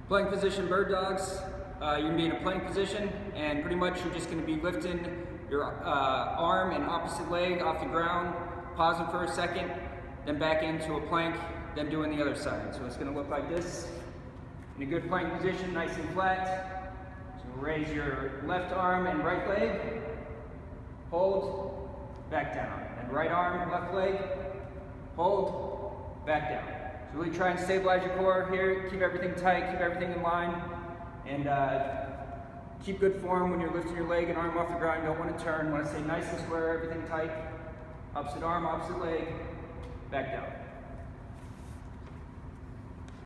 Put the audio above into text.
Plank position bird dogs. You're going to be in a plank position, and pretty much you're just going to be lifting your arm and opposite leg off the ground, pausing for a second, then back into a plank, then doing the other side. So it's going to look like this. In a good plank position, nice and flat. So raise your left arm and right leg, hold, back down. And right arm, left leg, hold, back down. So really try and stabilize your core here, keep everything tight, keep everything in line, and keep good form when you're lifting your leg and arm off the ground. You don't want to turn, you want to stay nice and square, everything tight. Opposite arm, opposite leg, back down.